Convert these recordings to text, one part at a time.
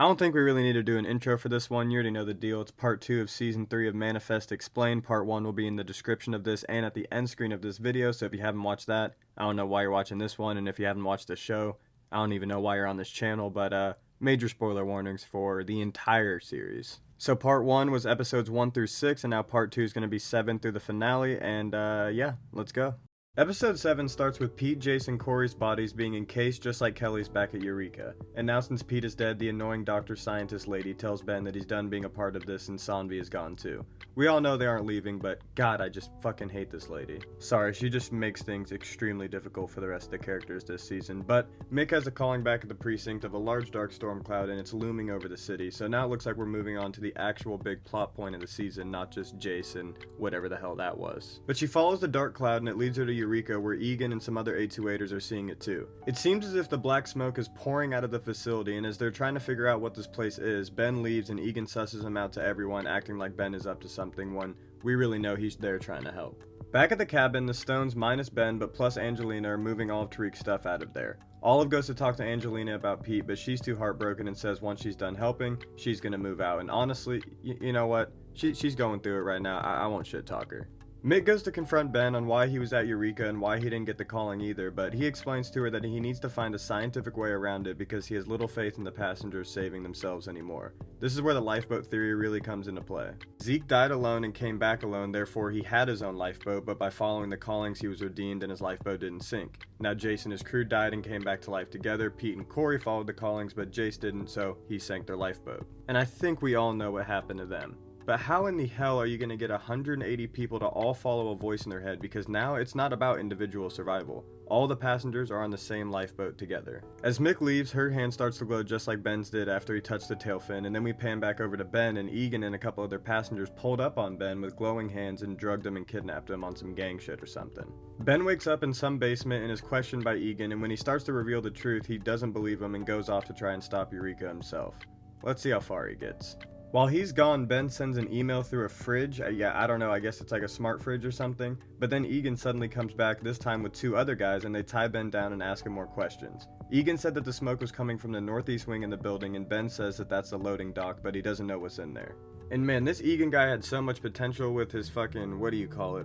I don't think we really need to do an intro for this one. You already know the deal. It's part 2 of season 3 of Manifest Explained. Part 1 will be in the description of this and at the end screen of this video. So if you haven't watched that, I don't know why you're watching this one. And if you haven't watched the show, I don't even know why you're on this channel. But major spoiler warnings for the entire series. So part 1 was episodes 1 through 6, and now part 2 is going to be 7 through the finale. And yeah, let's go. Episode 7 starts with Pete, Jason, Corey's bodies being encased just like Kelly's back at Eureka. And now since Pete is dead, the annoying doctor scientist lady tells Ben that he's done being a part of this and Sanvi is gone too. We all know they aren't leaving, but god, I just fucking hate this lady. Sorry, she just makes things extremely difficult for the rest of the characters this season. But Mick has a calling back at the precinct of a large dark storm cloud and it's looming over the city, so now it looks like we're moving on to the actual big plot point of the season, not just Jason, whatever the hell that was. But she follows the dark cloud and it leads her to Eureka, where Egan and some other A28ers are seeing it too. It seems as if the black smoke is pouring out of the facility, and as they're trying to figure out what this place is, Ben leaves and Egan susses him out to everyone, acting like Ben is up to something when we really know he's there trying to help. Back at the cabin, the Stones minus Ben but plus Angelina are moving all of Tariq's stuff out of there. Olive goes to talk to Angelina about Pete, but she's too heartbroken and says once she's done helping, she's gonna move out. And honestly, you know what? She's going through it right now. I won't shit talk her. Mick goes to confront Ben on why he was at Eureka and why he didn't get the calling either, but he explains to her that he needs to find a scientific way around it because he has little faith in the passengers saving themselves anymore. This is where the lifeboat theory really comes into play. Zeke died alone and came back alone, therefore he had his own lifeboat, but by following the callings he was redeemed and his lifeboat didn't sink. Now Jace and his crew died and came back to life together. Pete and Corey followed the callings, but Jace didn't, so he sank their lifeboat. And I think we all know what happened to them. But how in the hell are you going to get 180 people to all follow a voice in their head, because now it's not about individual survival. All the passengers are on the same lifeboat together. As Mick leaves, her hand starts to glow just like Ben's did after he touched the tail fin, and then we pan back over to Ben, and Egan and a couple other passengers pulled up on Ben with glowing hands and drugged him and kidnapped him on some gang shit or something. Ben wakes up in some basement and is questioned by Egan, and when he starts to reveal the truth, he doesn't believe him and goes off to try and stop Eureka himself. Let's see how far he gets. While he's gone, Ben sends an email through a fridge. I don't know, I guess it's like a smart fridge or something. But then Egan suddenly comes back, this time with 2 other guys, and they tie Ben down and ask him more questions. Egan said that the smoke was coming from the northeast wing in the building, and Ben says that that's the loading dock, but he doesn't know what's in there. And man, this Egan guy had so much potential with his fucking,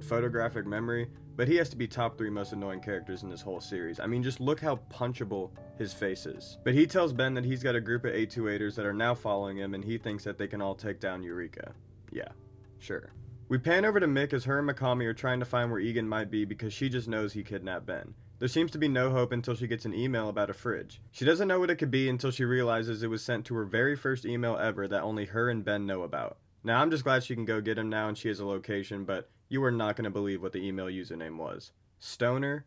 photographic memory, but he has to be top 3 most annoying characters in this whole series. I mean, just look how punchable his face is. But he tells Ben that he's got a group of A28ers that are now following him, and he thinks that they can all take down Eureka. Yeah, sure. We pan over to Mick as her and Makami are trying to find where Egan might be because she just knows he kidnapped Ben. There seems to be no hope until she gets an email about a fridge. She doesn't know what it could be until she realizes it was sent to her very first email ever that only her and Ben know about. Now I'm just glad she can go get him now and she has a location, but you are not going to believe what the email username was. Stoner_loner.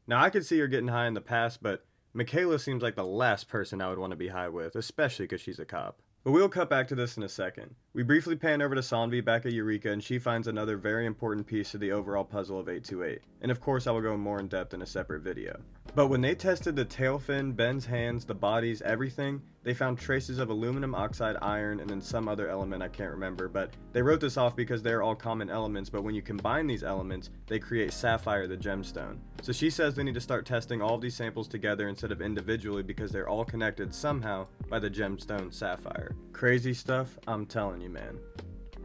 Now I could see her getting high in the past, but Michaela seems like the last person I would want to be high with, especially because she's a cop. But we'll cut back to this in a second. We briefly pan over to Sanvi back at Eureka, and she finds another very important piece to the overall puzzle of 828. And of course I will go more in depth in a separate video. But when they tested the tail fin, Ben's hands, the bodies, everything, they found traces of aluminum oxide, iron, and then some other element I can't remember, but they wrote this off because they're all common elements, but when you combine these elements, they create Sapphire, the gemstone. So she says they need to start testing all of these samples together instead of individually because they're all connected somehow by the gemstone Sapphire. Crazy stuff, I'm telling you, man.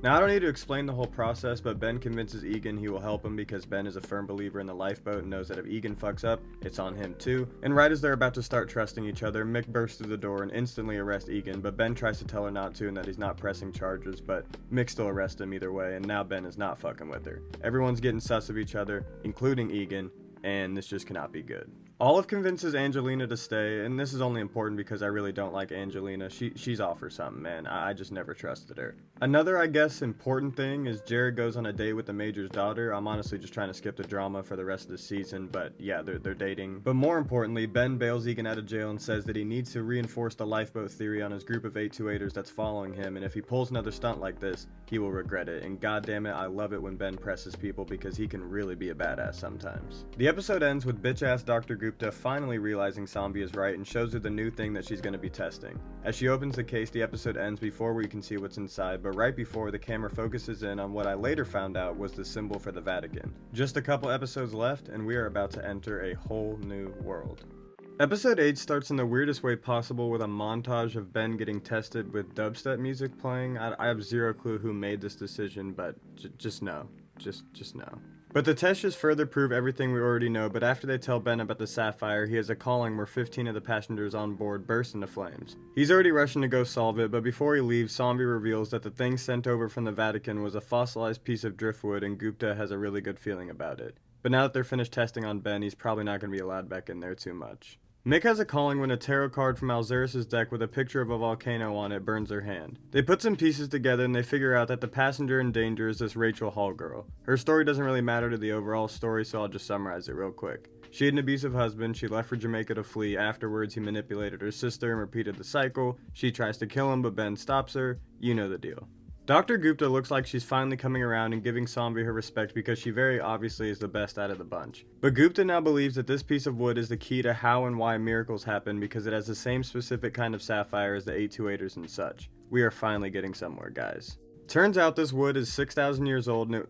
Now I don't need to explain the whole process, but Ben convinces Egan he will help him because Ben is a firm believer in the lifeboat and knows that if Egan fucks up, it's on him too. And right as they're about to start trusting each other, Mick bursts through the door and instantly arrests Egan, but Ben tries to tell her not to and that he's not pressing charges, but Mick still arrests him either way, and now Ben is not fucking with her. Everyone's getting sus of each other, including Egan, and this just cannot be good. Olive convinces Angelina to stay, and this is only important because I really don't like Angelina. She's off for something, man. I just never trusted her. Another, I guess, important thing is Jared goes on a date with the Major's daughter. I'm honestly just trying to skip the drama for the rest of the season, but yeah, they're dating. But more importantly, Ben bails Egan out of jail and says that he needs to reinforce the lifeboat theory on his group of 828ers that's following him, and if he pulls another stunt like this, he will regret it. And goddamn it, I love it when Ben presses people because he can really be a badass sometimes. The episode ends with bitch-ass Dr. Gupta finally realizing Sanvi is right and shows her the new thing that she's going to be testing. As she opens the case, the episode ends before we can see what's inside, but right before, the camera focuses in on what I later found out was the symbol for the Vatican. Just a couple episodes left, and we are about to enter a whole new world. Episode 8 starts in the weirdest way possible with a montage of Ben getting tested with dubstep music playing. I have zero clue who made this decision, but just no. Just no. But the tests just further prove everything we already know, but after they tell Ben about the Sapphire, he has a calling where 15 of the passengers on board burst into flames. He's already rushing to go solve it, but before he leaves, Zombie reveals that the thing sent over from the Vatican was a fossilized piece of driftwood, and Gupta has a really good feeling about it. But now that they're finished testing on Ben, he's probably not going to be allowed back in there too much. Mick has a calling when a tarot card from Alzurus' deck with a picture of a volcano on it burns her hand. They put some pieces together and they figure out that the passenger in danger is this Rachel Hall girl. Her story doesn't really matter to the overall story, so I'll just summarize it real quick. She had an abusive husband, she left for Jamaica to flee, afterwards he manipulated her sister and repeated the cycle. She tries to kill him but Ben stops her, you know the deal. Dr. Gupta looks like she's finally coming around and giving Zombie her respect because she very obviously is the best out of the bunch. But Gupta now believes that this piece of wood is the key to how and why miracles happen because it has the same specific kind of sapphire as the 828ers and such. We are finally getting somewhere, guys. Turns out this wood is 6,000 years old and it...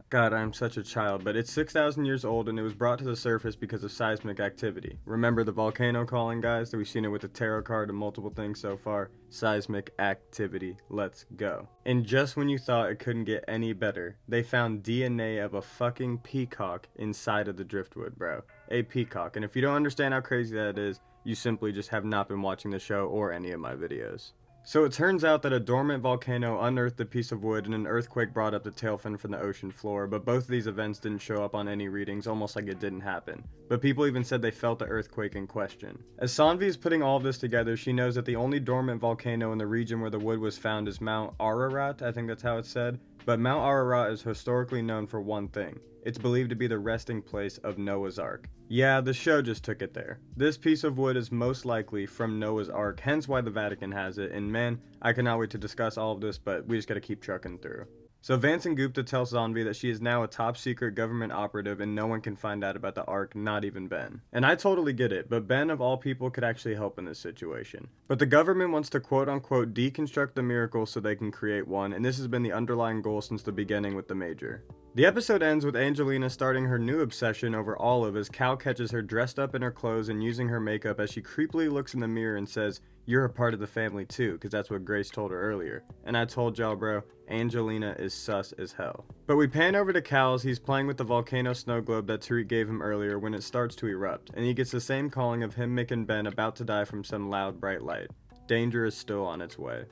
God, I'm such a child, but it's 6,000 years old and it was brought to the surface because of seismic activity. Remember the volcano calling, guys? We've seen it with the tarot card and multiple things so far. Seismic activity. Let's go. And just when you thought it couldn't get any better, they found DNA of a fucking peacock inside of the driftwood, bro. A peacock. And if you don't understand how crazy that is, you simply just have not been watching the show or any of my videos. So it turns out that a dormant volcano unearthed a piece of wood and an earthquake brought up the tail fin from the ocean floor, but both of these events didn't show up on any readings, almost like it didn't happen. But people even said they felt the earthquake in question. As Sanvi is putting all of this together, she knows that the only dormant volcano in the region where the wood was found is Mount Ararat, I think that's how it's said. But Mount Ararat is historically known for one thing. It's believed to be the resting place of Noah's Ark. Yeah, the show just took it there. This piece of wood is most likely from Noah's Ark, hence why the Vatican has it, and man, I cannot wait to discuss all of this, but we just gotta keep trucking through. So Vance and Gupta tell Zanvi that she is now a top secret government operative and no one can find out about the Ark, not even Ben. And I totally get it, but Ben of all people could actually help in this situation. But the government wants to quote unquote deconstruct the miracle so they can create one, and this has been the underlying goal since the beginning with the Major. The episode ends with Angelina starting her new obsession over Olive as Cal catches her dressed up in her clothes and using her makeup as she creepily looks in the mirror and says, "You're a part of the family too," because that's what Grace told her earlier. And I told y'all, bro, Angelina is sus as hell. But we pan over to Cal as he's playing with the volcano snow globe that Tariq gave him earlier when it starts to erupt, and he gets the same calling of him, Mick, and Ben about to die from some loud bright light. Danger is still on its way.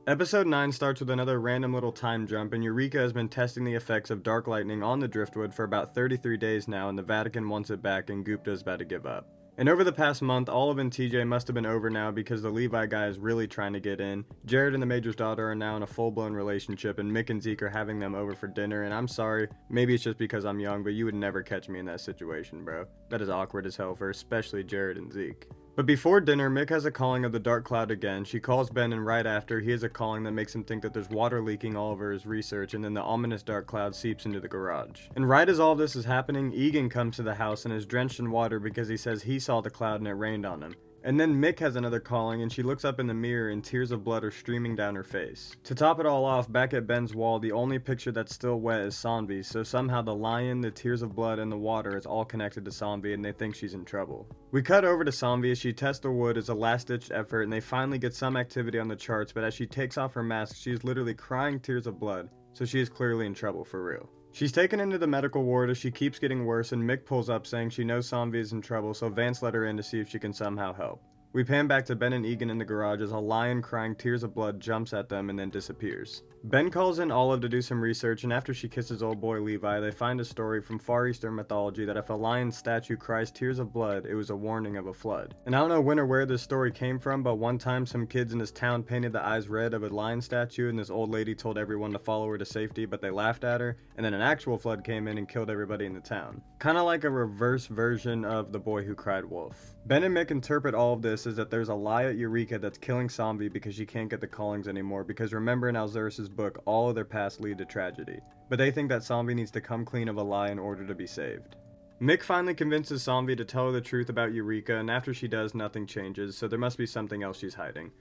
Episode 9 starts with another random little time jump, and Eureka has been testing the effects of dark lightning on the driftwood for about 33 days now, and the Vatican wants it back, and Gupta is about to give up. And over the past month, Olive and TJ must have been over now because the Levi guy is really trying to get in. Jared and the Major's daughter are now in a full-blown relationship, and Mick and Zeke are having them over for dinner, and I'm sorry, maybe it's just because I'm young, but you would never catch me in that situation, bro. That is awkward as hell for especially Jared and Zeke. But before dinner, Mick has a calling of the dark cloud again. She calls Ben, and right after, he has a calling that makes him think that there's water leaking all over his research, and then the ominous dark cloud seeps into the garage. And right as all of this is happening, Egan comes to the house and is drenched in water because he says he saw the cloud and it rained on him. And then Mick has another calling, and she looks up in the mirror and tears of blood are streaming down her face. To top it all off, back at Ben's wall, the only picture that's still wet is Sanvi's, so somehow the lion, the tears of blood, and the water is all connected to Sanvi, and they think she's in trouble. We cut over to Sanvi as she tests the wood as a last-ditch effort, and they finally get some activity on the charts, but as she takes off her mask, she is literally crying tears of blood, so she is clearly in trouble for real. She's taken into the medical ward as she keeps getting worse, and Mick pulls up saying she knows Sanvi is in trouble, so Vance let her in to see if she can somehow help. We pan back to Ben and Egan in the garage as a lion crying tears of blood jumps at them and then disappears. Ben calls in Olive to do some research, and after she kisses old boy Levi, they find a story from Far Eastern mythology that if a lion's statue cries tears of blood, it was a warning of a flood. And I don't know when or where this story came from, but one time some kids in this town painted the eyes red of a lion statue, and this old lady told everyone to follow her to safety, but they laughed at her, and then an actual flood came in and killed everybody in the town. Kinda like a reverse version of The Boy Who Cried Wolf. Ben and Mick interpret all of this as that there's a lie at Eureka that's killing Sanvi because she can't get the callings anymore, because remember in Alzurus' book, all of their past lead to tragedy. But they think that Sanvi needs to come clean of a lie in order to be saved. Mick finally convinces Sanvi to tell her the truth about Eureka, and after she does, nothing changes, so there must be something else she's hiding.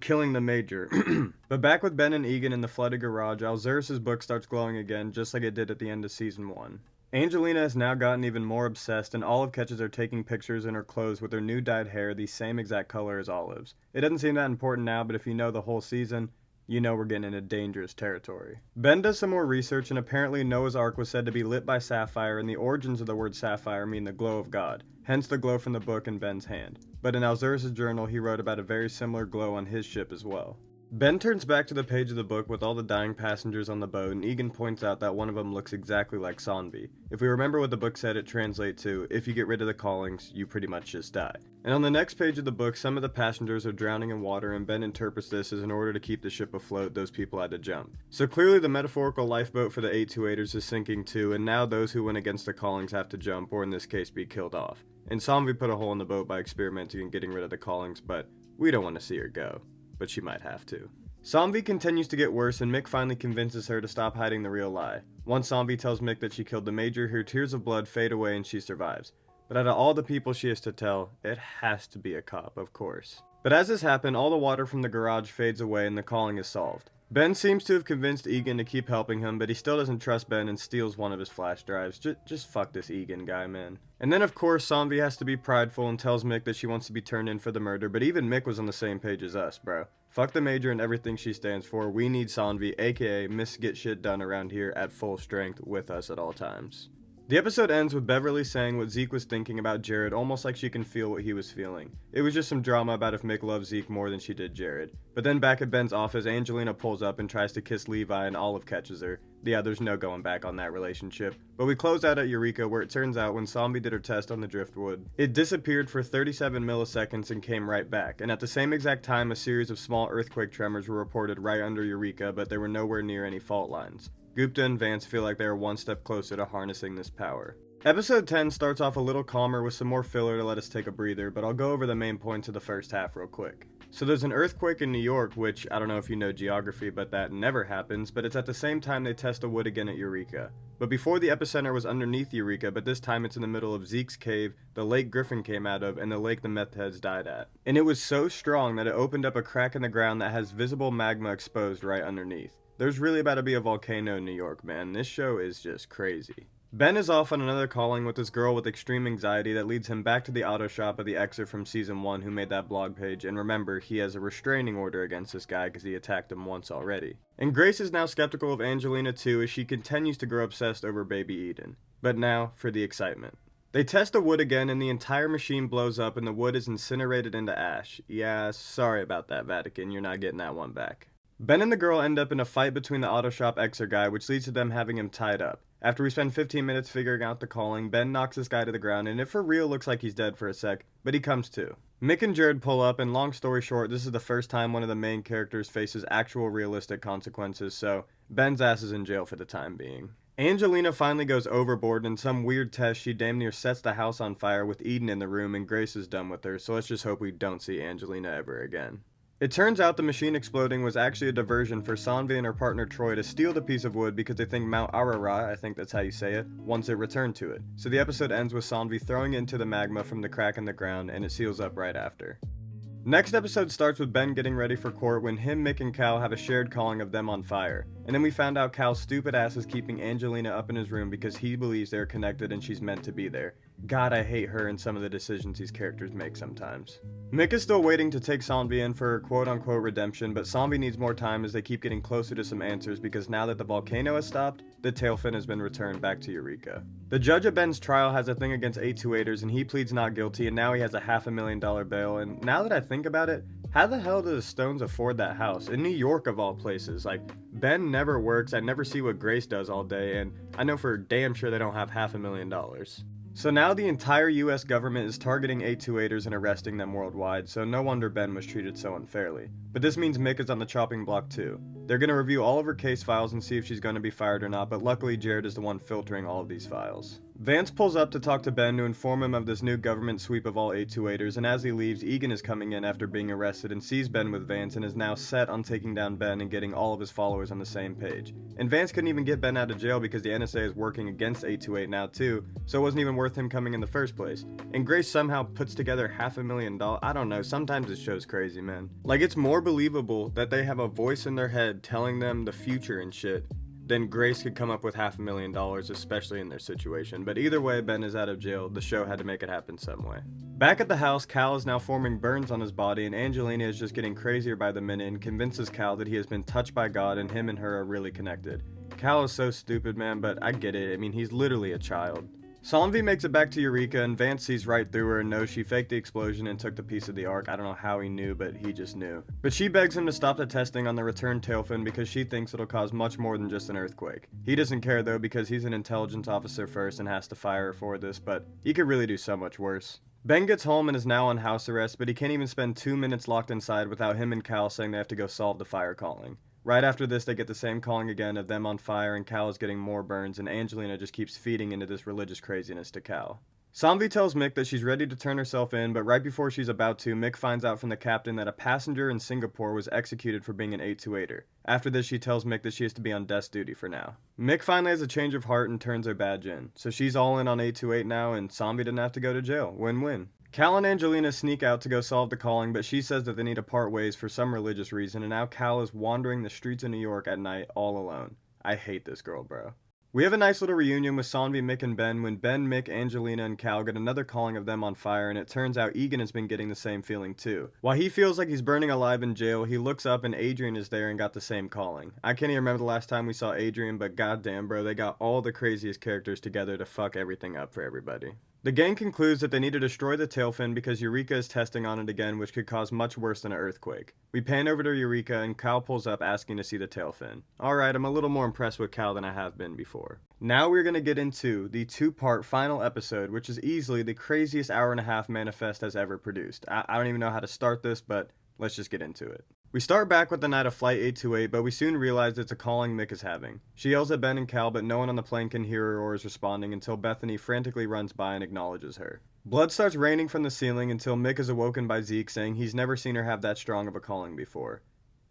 Killing the Major. But back with Ben and Egan in the flooded garage, Alzurus' book starts glowing again, just like it did at the end of season 1. Angelina has now gotten even more obsessed, and Olive catches her taking pictures in her clothes with her new dyed hair the same exact color as Olive's. It doesn't seem that important now, but if you know the whole season, you know we're getting into dangerous territory. Ben does some more research, and apparently Noah's Ark was said to be lit by sapphire, and the origins of the word sapphire mean the glow of God, hence the glow from the book in Ben's hand. But in Alzurus' journal, he wrote about a very similar glow on his ship as well. Ben turns back to the page of the book with all the dying passengers on the boat, and Egan points out that one of them looks exactly like Sonvi. If we remember what the book said, it translates to, if you get rid of the callings, you pretty much just die. And on the next page of the book, some of the passengers are drowning in water, and Ben interprets this as in order to keep the ship afloat, those people had to jump. So clearly the metaphorical lifeboat for the 828ers is sinking too, and now those who went against the callings have to jump, or in this case be killed off. And Sonvi put a hole in the boat by experimenting and getting rid of the callings, but we don't want to see her go. But she might have to. Sonvi continues to get worse, and Mick finally convinces her to stop hiding the real lie. Once Sonvi tells Mick that she killed the Major, her tears of blood fade away and she survives. But out of all the people she has to tell, it has to be a cop, of course. But as this happens, all the water from the garage fades away and the calling is solved. Ben seems to have convinced Egan to keep helping him, but he still doesn't trust Ben and steals one of his flash drives. Just fuck this Egan guy, man. And then of course Sonvi has to be prideful and tells Mick that she wants to be turned in for the murder, but even Mick was on the same page as us, bro. Fuck the Major and everything she stands for. We need Sonvi, aka Miss Get Shit Done around here at full strength with us at all times. The episode ends with Beverly saying what Zeke was thinking about Jared, almost like she can feel what he was feeling. It was just some drama about if Mick loved Zeke more than she did Jared. But then back at Ben's office, Angelina pulls up and tries to kiss Levi, and Olive catches her. Yeah, there's no going back on that relationship. But we close out at Eureka, where it turns out when Sonvi did her test on the driftwood, it disappeared for 37 milliseconds and came right back. And at the same exact time, a series of small earthquake tremors were reported right under Eureka, but they were nowhere near any fault lines. Gupta and Vance feel like they are one step closer to harnessing this power. Episode 10 starts off a little calmer with some more filler to let us take a breather, but I'll go over the main points of the first half real quick. So there's an earthquake in New York, which, I don't know if you know geography, but that never happens, but it's at the same time they test a wood again at Eureka. But before, the epicenter was underneath Eureka, but this time it's in the middle of Zeke's cave, the lake Griffin came out of, and the lake the meth heads died at. And it was so strong that it opened up a crack in the ground that has visible magma exposed right underneath. There's really about to be a volcano in New York, man. This show is just crazy. Ben is off on another calling with this girl with extreme anxiety that leads him back to the auto shop of the exer from season 1 who made that blog page, and remember, he has a restraining order against this guy because he attacked him once already. And Grace is now skeptical of Angelina too as she continues to grow obsessed over baby Eden. But now, for the excitement. They test the wood again and the entire machine blows up and the wood is incinerated into ash. Yeah, sorry about that, Vatican, you're not getting that one back. Ben and the girl end up in a fight between the auto shop exer guy, which leads to them having him tied up. After we spend 15 minutes figuring out the calling, Ben knocks this guy to the ground, and it for real looks like he's dead for a sec, but he comes to. Mick and Jared pull up, and long story short, this is the first time one of the main characters faces actual realistic consequences, so Ben's ass is in jail for the time being. Angelina finally goes overboard, and in some weird test she damn near sets the house on fire with Eden in the room, and Grace is done with her, so let's just hope we don't see Angelina ever again. It turns out the machine exploding was actually a diversion for Sonvi and her partner Troy to steal the piece of wood because they think Mount Ararat, I think that's how you say it, wants it returned to it. So the episode ends with Sonvi throwing it into the magma from the crack in the ground, and it seals up right after. Next episode starts with Ben getting ready for court when him, Mick, and Cal have a shared calling of them on fire. And then we found out Cal's stupid ass is keeping Angelina up in his room because he believes they're connected and she's meant to be there. God, I hate her and some of the decisions these characters make sometimes. Mick is still waiting to take Sonvi in for her quote-unquote redemption, but Sonvi needs more time as they keep getting closer to some answers because now that the volcano has stopped, the tailfin has been returned back to Eureka. The judge at Ben's trial has a thing against 828ers and he pleads not guilty, and now he has a $500,000 bail, and now that I think about it, how the hell do the Stones afford that house? In New York of all places. Like, Ben never works, I never see what Grace does all day, and I know for damn sure they don't have $500,000. So now the entire US government is targeting 828ers and arresting them worldwide, so no wonder Ben was treated so unfairly. But this means Mick is on the chopping block too. They're going to review all of her case files and see if she's going to be fired or not, but luckily Jared is the one filtering all of these files. Vance pulls up to talk to Ben to inform him of this new government sweep of all 828ers, and as he leaves, Egan is coming in after being arrested and sees Ben with Vance and is now set on taking down Ben and getting all of his followers on the same page. And Vance couldn't even get Ben out of jail because the NSA is working against 828 now too, so it wasn't even worth him coming in the first place. And Grace somehow puts together $500,000. I don't know, sometimes this show's crazy, man. Like, it's more believable that they have a voice in their head telling them the future and shit then Grace could come up with $500,000, especially in their situation. But either way, Ben is out of jail. The show had to make it happen some way. Back at the house, Cal is now forming burns on his body, and Angelina is just getting crazier by the minute and convinces Cal that he has been touched by God and him and her are really connected. Cal is so stupid, man, but I get it. I mean, he's literally a child. Salvi makes it back to Eureka, and Vance sees right through her and knows she faked the explosion and took the piece of the Ark. I don't know how he knew, but he just knew. But she begs him to stop the testing on the returned tailfin because she thinks it'll cause much more than just an earthquake. He doesn't care though because he's an intelligence officer first and has to fire her for this, but he could really do so much worse. Ben gets home and is now on house arrest, but he can't even spend 2 minutes locked inside without him and Cal saying they have to go solve the fire calling. Right after this, they get the same calling again of them on fire, and Cal is getting more burns, and Angelina just keeps feeding into this religious craziness to Cal. Samvi tells Mick that she's ready to turn herself in, but right before she's about to, Mick finds out from the captain that a passenger in Singapore was executed for being an 828er. After this, she tells Mick that she has to be on desk duty for now. Mick finally has a change of heart and turns her badge in, so she's all in on 828 now, and Samvi didn't have to go to jail. Win-win. Cal and Angelina sneak out to go solve the calling, but she says that they need to part ways for some religious reason, and now Cal is wandering the streets of New York at night all alone. I hate this girl, bro. We have a nice little reunion with Sanvi, Mick, and Ben when Ben, Mick, Angelina, and Cal get another calling of them on fire, and it turns out Egan has been getting the same feeling too. While he feels like he's burning alive in jail, he looks up and Adrian is there and got the same calling. I can't even remember the last time we saw Adrian, but goddamn bro, they got all the craziest characters together to fuck everything up for everybody. The gang concludes that they need to destroy the tailfin because Eureka is testing on it again, which could cause much worse than an earthquake. We pan over to Eureka and Cal pulls up asking to see the tailfin. Alright, I'm a little more impressed with Cal than I have been before. Now we're going to get into the two-part final episode, which is easily the craziest hour-and-a-half Manifest has ever produced. I don't even know how to start this, but let's just get into it. We start back with the night of Flight 828, but we soon realize it's a calling Mick is having. She yells at Ben and Cal, but no one on the plane can hear her or is responding until Bethany frantically runs by and acknowledges her. Blood starts raining from the ceiling until Mick is awoken by Zeke saying he's never seen her have that strong of a calling before.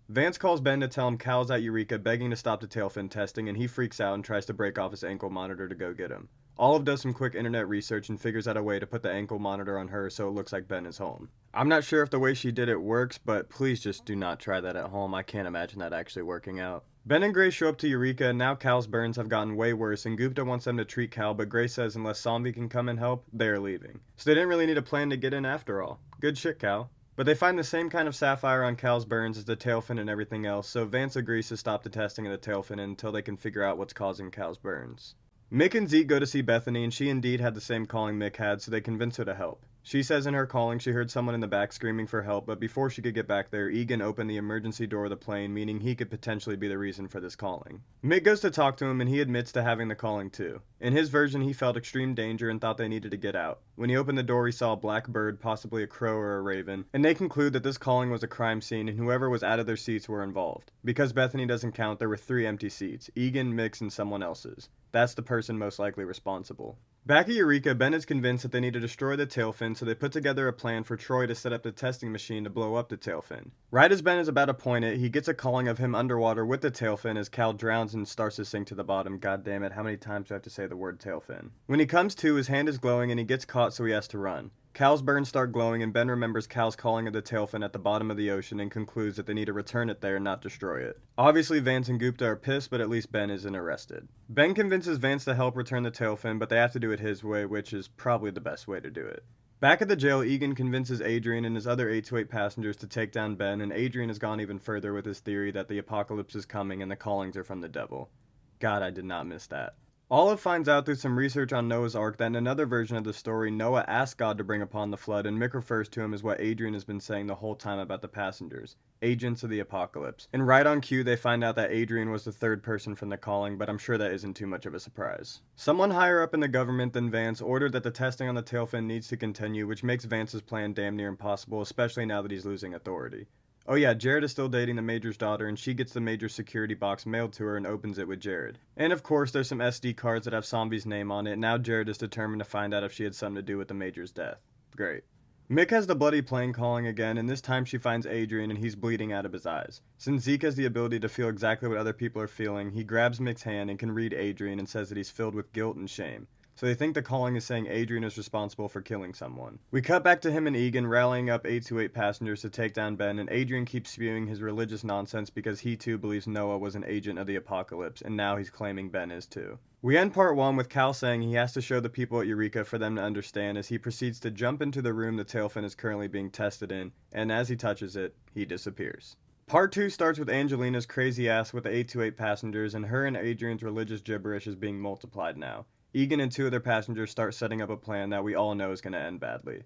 Vance calls Ben to tell him Cal's at Eureka begging to stop the tailfin testing, and he freaks out and tries to break off his ankle monitor to go get him. Olive does some quick internet research and figures out a way to put the ankle monitor on her so it looks like Ben is home. I'm not sure if the way she did it works, but please just do not try that at home. I can't imagine that actually working out. Ben and Grace show up to Eureka, and now Cal's burns have gotten way worse, and Gupta wants them to treat Cal, but Grace says unless Samvi can come and help, they're leaving. So they didn't really need a plan to get in after all. Good shit, Cal. But they find the same kind of sapphire on Cal's burns as the tailfin and everything else, so Vance agrees to stop the testing of the tailfin until they can figure out what's causing Cal's burns. Mick and Zeke go to see Bethany, and she indeed had the same calling Mick had, so they convince her to help. She says in her calling she heard someone in the back screaming for help, but before she could get back there, Egan opened the emergency door of the plane, meaning he could potentially be the reason for this calling. Mick goes to talk to him, and he admits to having the calling too. In his version, he felt extreme danger and thought they needed to get out. When he opened the door, he saw a black bird, possibly a crow or a raven, and they conclude that this calling was a crime scene and whoever was out of their seats were involved. Because Bethany doesn't count, there were 3 empty seats, Egan, Mick's, and someone else's. That's the person most likely responsible. Back at Eureka, Ben is convinced that they need to destroy the tailfin, so they put together a plan for Troy to set up the testing machine to blow up the tailfin. Right as Ben is about to point it, he gets a calling of him underwater with the tailfin as Cal drowns and starts to sink to the bottom. God damn it, how many times do I have to say the word tailfin? When he comes to, his hand is glowing and he gets caught, so he has to run. Cal's burns start glowing, and Ben remembers Cal's calling of the tailfin at the bottom of the ocean and concludes that they need to return it there and not destroy it. Obviously, Vance and Gupta are pissed, but at least Ben isn't arrested. Ben convinces Vance to help return the tailfin, but they have to do it his way, which is probably the best way to do it. Back at the jail, Egan convinces Adrian and his other 828 passengers to take down Ben, and Adrian has gone even further with his theory that the apocalypse is coming and the callings are from the devil. God, I did not miss that. Olive finds out through some research on Noah's Ark that in another version of the story, Noah asked God to bring upon the flood, and Mick refers to him as what Adrian has been saying the whole time about the passengers, agents of the apocalypse. And right on cue, they find out that Adrian was the third person from the calling, but I'm sure that isn't too much of a surprise. Someone higher up in the government than Vance ordered that the testing on the tailfin needs to continue, which makes Vance's plan damn near impossible, especially now that he's losing authority. Oh yeah, Jared is still dating the Major's daughter, and she gets the Major's security box mailed to her and opens it with Jared. And of course, there's some SD cards that have Samvi's name on it, and now Jared is determined to find out if she had something to do with the Major's death. Great. Mick has the bloody plane calling again, and this time she finds Adrian and he's bleeding out of his eyes. Since Zeke has the ability to feel exactly what other people are feeling, he grabs Mick's hand and can read Adrian and says that he's filled with guilt and shame. so they think the calling is saying Adrian is responsible for killing someone. We cut back to him and Egan rallying up 828 passengers to take down Ben, and Adrian keeps spewing his religious nonsense because he too believes Noah was an agent of the apocalypse, and now he's claiming Ben is too. We end part 1 with Cal saying he has to show the people at Eureka for them to understand as he proceeds to jump into the room the tailfin is currently being tested in, and as he touches it, he disappears. Part 2 starts with Angelina's crazy ass with the 828 passengers, and her and Adrian's religious gibberish is being multiplied now. Egan and 2 other passengers start setting up a plan that we all know is going to end badly.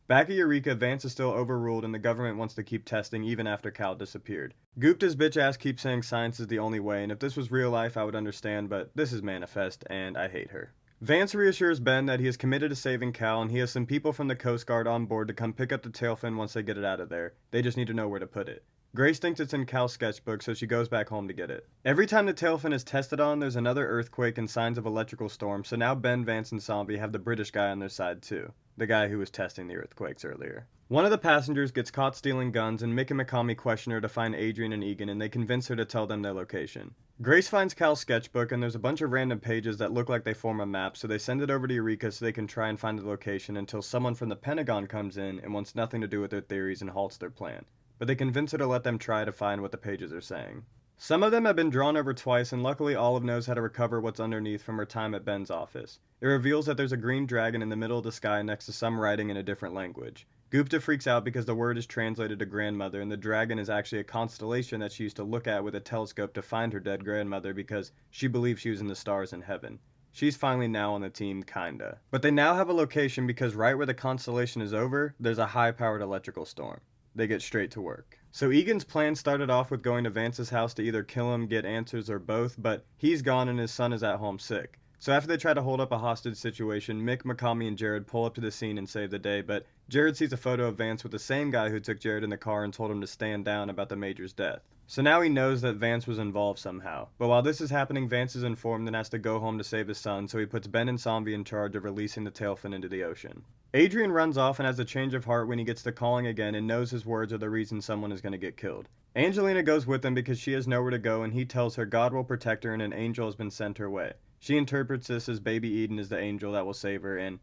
Back at Eureka, Vance is still overruled and the government wants to keep testing even after Cal disappeared. Gupta's bitch ass keeps saying science is the only way, and if this was real life I would understand, but this is manifest, and I hate her. Vance reassures Ben that he is committed to saving Cal, and he has some people from the Coast Guard on board to come pick up the tailfin once they get it out of there. They just need to know where to put it. Grace thinks it's in Cal's sketchbook, so she goes back home to get it. Every time the tailfin is tested on, there's another earthquake and signs of electrical storm, so now Ben, Vance, and Zombie have the British guy on their side too. The guy who was testing the earthquakes earlier. One of the passengers gets caught stealing guns, and Mick and McCamey question her to find Adrian and Egan, and they convince her to tell them their location. Grace finds Cal's sketchbook, and there's a bunch of random pages that look like they form a map, so they send it over to Eureka so they can try and find the location until someone from the Pentagon comes in and wants nothing to do with their theories and halts their plan. But they convince her to let them try to find what the pages are saying. Some of them have been drawn over twice, and luckily Olive knows how to recover what's underneath from her time at Ben's office. It reveals that there's a green dragon in the middle of the sky next to some writing in a different language. Gupta freaks out because the word is translated to grandmother, and the dragon is actually a constellation that she used to look at with a telescope to find her dead grandmother because she believed she was in the stars in heaven. She's finally now on the team, kinda. But they now have a location because right where the constellation is over, there's a high-powered electrical storm. They get straight to work. So Egan's plan started off with going to Vance's house to either kill him, get answers, or both, but he's gone and his son is at home sick. So after they try to hold up a hostage situation, Mick, McCamey, and Jared pull up to the scene and save the day, but Jared sees a photo of Vance with the same guy who took Jared in the car and told him to stand down about the Major's death. So now he knows that Vance was involved somehow. But while this is happening, Vance is informed and has to go home to save his son, so he puts Ben and Zombie in charge of releasing the tailfin into the ocean. Adrian runs off and has a change of heart when he gets to calling again and knows his words are the reason someone is going to get killed. Angelina goes with him because she has nowhere to go, and he tells her God will protect her and an angel has been sent her way. She interprets this as baby Eden is the angel that will save her, and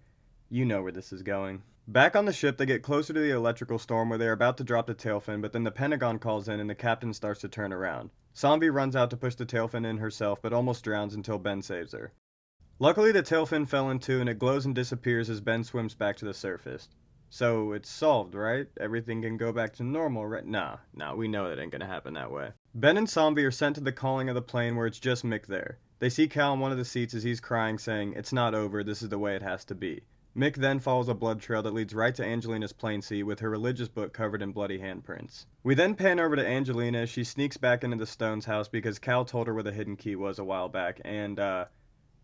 you know where this is going. Back on the ship, they get closer to the electrical storm where they are about to drop the tailfin, but then the Pentagon calls in and the captain starts to turn around. Zombie runs out to push the tailfin in herself, but almost drowns until Ben saves her. Luckily, the tailfin fell in two and it glows and disappears as Ben swims back to the surface. So it's solved, right? Everything can go back to normal, right? Nah, we know that ain't gonna happen that way. Ben and Zombie are sent to the calling of the plane where it's just Mick there. They see Cal in one of the seats as he's crying, saying, "It's not over, this is the way it has to be." Mick then follows a blood trail that leads right to Angelina's plane seat with her religious book covered in bloody handprints. We then pan over to Angelina as she sneaks back into the Stone's house because Cal told her where the hidden key was a while back, and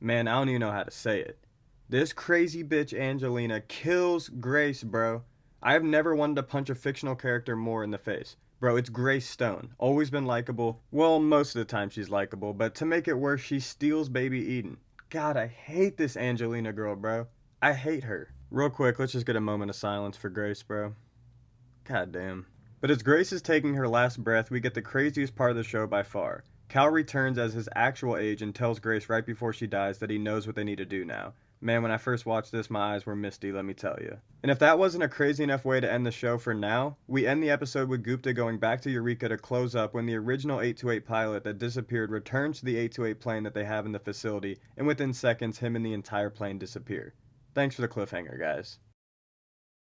man, I don't even know how to say it. This crazy bitch Angelina kills Grace, bro. I have never wanted to punch a fictional character more in the face. Bro, it's Grace Stone. Always been likable. Well, most of the time she's likable, but to make it worse, she steals baby Eden. God, I hate this Angelina girl, bro. I hate her. Real quick, let's just get a moment of silence for Grace, bro. God damn. But as Grace is taking her last breath, we get the craziest part of the show by far. Cal returns as his actual age and tells Grace right before she dies that he knows what they need to do now. Man, when I first watched this, my eyes were misty, let me tell you. And if that wasn't a crazy enough way to end the show for now, we end the episode with Gupta going back to Eureka to close up when the original 828 pilot that disappeared returns to the 828 plane that they have in the facility, and within seconds, him and the entire plane disappear. Thanks for the cliffhanger, guys.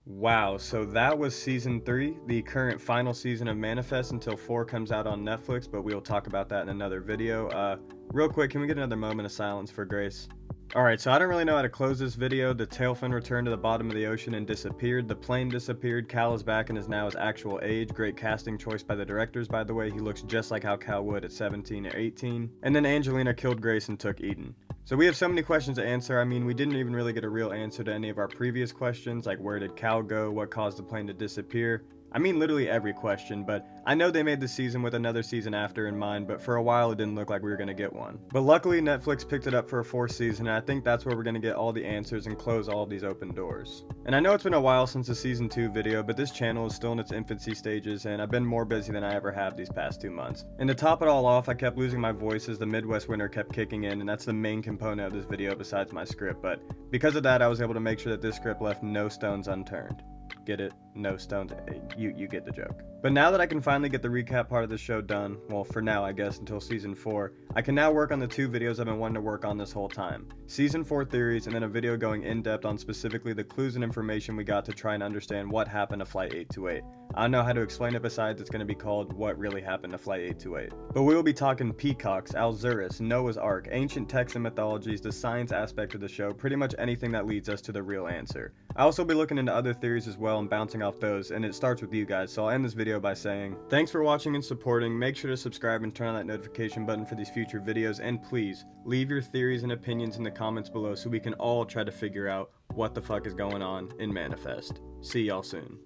Wow, so that was Season 3, the current final season of Manifest until 4 comes out on Netflix, but we'll talk about that in another video. Real quick, can we get another moment of silence for Grace? Alright, so I don't really know how to close this video. The tailfin returned to the bottom of the ocean and disappeared. The plane disappeared. Cal is back and is now his actual age. Great casting choice by the directors, by the way. He looks just like how Cal would at 17 or 18. And then Angelina killed Grace and took Eden. So we have so many questions to answer. I mean, we didn't even really get a real answer to any of our previous questions, like where did Cal go, what caused the plane to disappear. I mean literally every question, but I know they made the season with another season after in mind, but for a while it didn't look like we were going to get one. But luckily Netflix picked it up for a 4th season, and I think that's where we're going to get all the answers and close all of these open doors. And I know it's been a while since the season 2 video, but this channel is still in its infancy stages, and I've been more busy than I ever have these past 2 months. And to top it all off, I kept losing my voice as the Midwest winter kept kicking in, and that's the main component of this video besides my script, but because of that I was able to make sure that this script left no stones unturned. Get it? No stones. You get the joke. But now that I can finally get the recap part of the show done, well, for now I guess until season 4, I can now work on the 2 videos I've been wanting to work on this whole time. Season 4 theories, and then a video going in depth on specifically the clues and information we got to try and understand what happened to Flight 828. I don't know how to explain it besides it's going to be called What Really Happened to Flight 828. But we will be talking peacocks, Alzurus, Noah's Ark, ancient texts and mythologies, the science aspect of the show, pretty much anything that leads us to the real answer. I'll also be looking into other theories as well and bouncing off those, and it starts with you guys, so I'll end this video by saying, thanks for watching and supporting, make sure to subscribe and turn on that notification button for these future videos, and please, leave your theories and opinions in the comments below so we can all try to figure out what the fuck is going on in Manifest. See y'all soon.